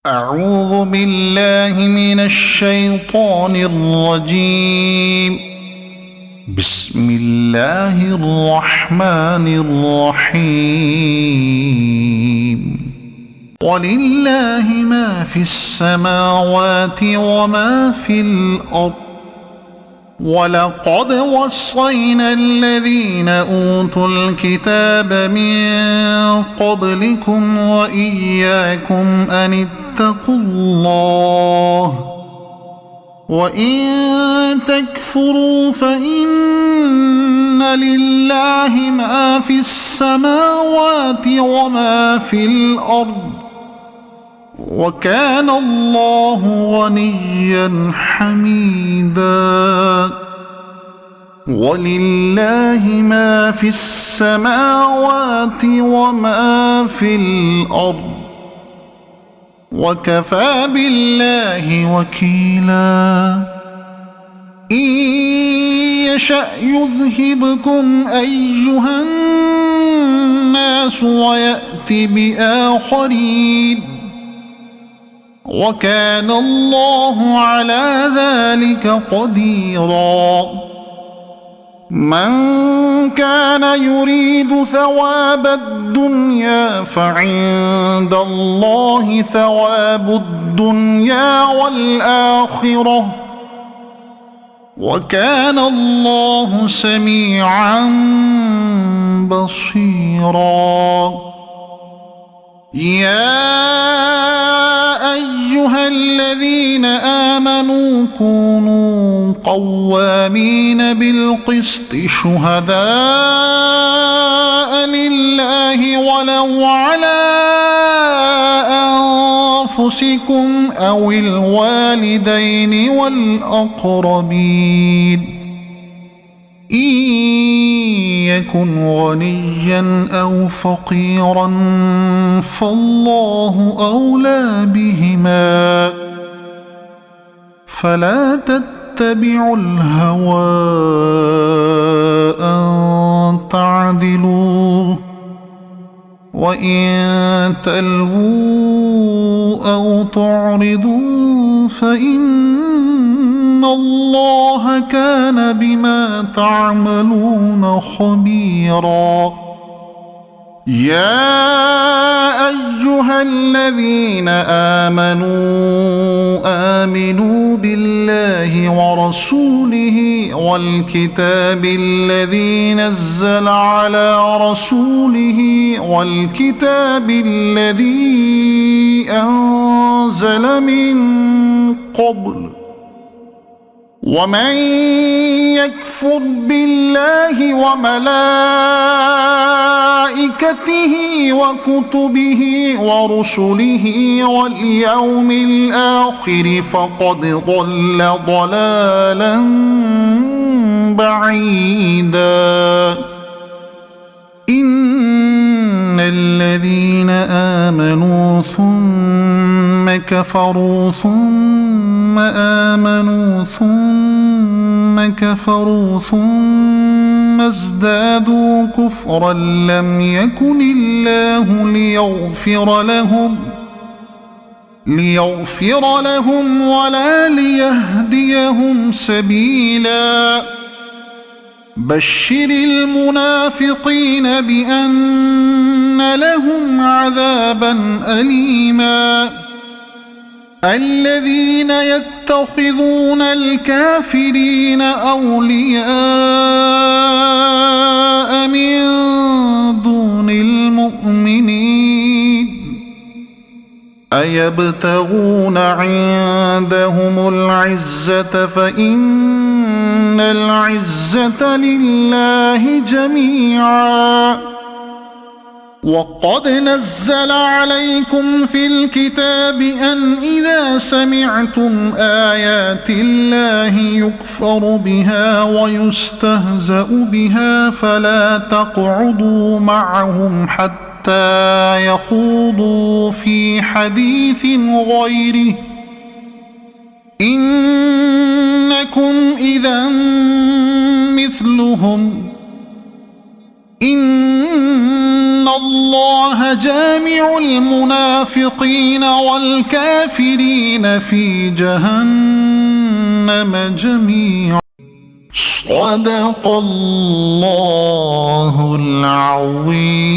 أعوذ بالله من الشيطان الرجيم. بسم الله الرحمن الرحيم. ولله ما في السماوات وما في الأرض ولقد وصينا الذين أوتوا الكتاب من قبلكم وإياكم أن اتقوا الله وإن تكفروا فإن لله ما في السماوات وما في الأرض وكان الله غنيا حميدا. ولله ما في السماوات وما في الأرض وكفى بالله وكيلا. إن يشأ يذهبكم أيها الناس ويأت بآخرين وكان الله على ذلك قديرا. من كان يريد ثواب الدنيا فعند الله ثواب الدنيا والآخرة وكان الله سميعا بصيرا. يا أيها الذين آمنوا كونوا قوامين بالقسط شهداء لله ولو على أنفسكم أو الوالدين والأقربين إن يكن غنيا أو فقيرا فالله أولى بهما فلا تتبعوا الهوى أن تعدلوا وإن تلووا أو تعرضوا فإن الله كان بما تعملون خبيرا. يا أيها الذين آمنوا بالله ورسوله والكتاب الذي نزل على رسوله والكتاب الذي أنزل من قبل ومن يكفر بالله وملائكته وكتبه ورسله واليوم الآخر فقد ضل ضلالا بعيدا. إن الذين آمنوا ثم كفروا ثم آمنوا ثم كفروا ثم ازدادوا كفرا لم يكن الله ليغفر لهم ولا ليهديهم سبيلا. بشر المنافقين بأن لهم عذابا أليما. الذين يتخذون الكافرين أولياء من دون المؤمنين أيبتغون عندهم العزة فإن العزة لله جميعا. وقد نزل عليكم في الكتاب أن إذا سمعتم آيات الله يكفر بها ويستهزأ بها فلا تقعدوا معهم حتى يخوضوا في حديث غيره إنكم إذا مثلهم إن الله جامع المنافقين والكافرين في جهنم جميعا. صدق الله العظيم.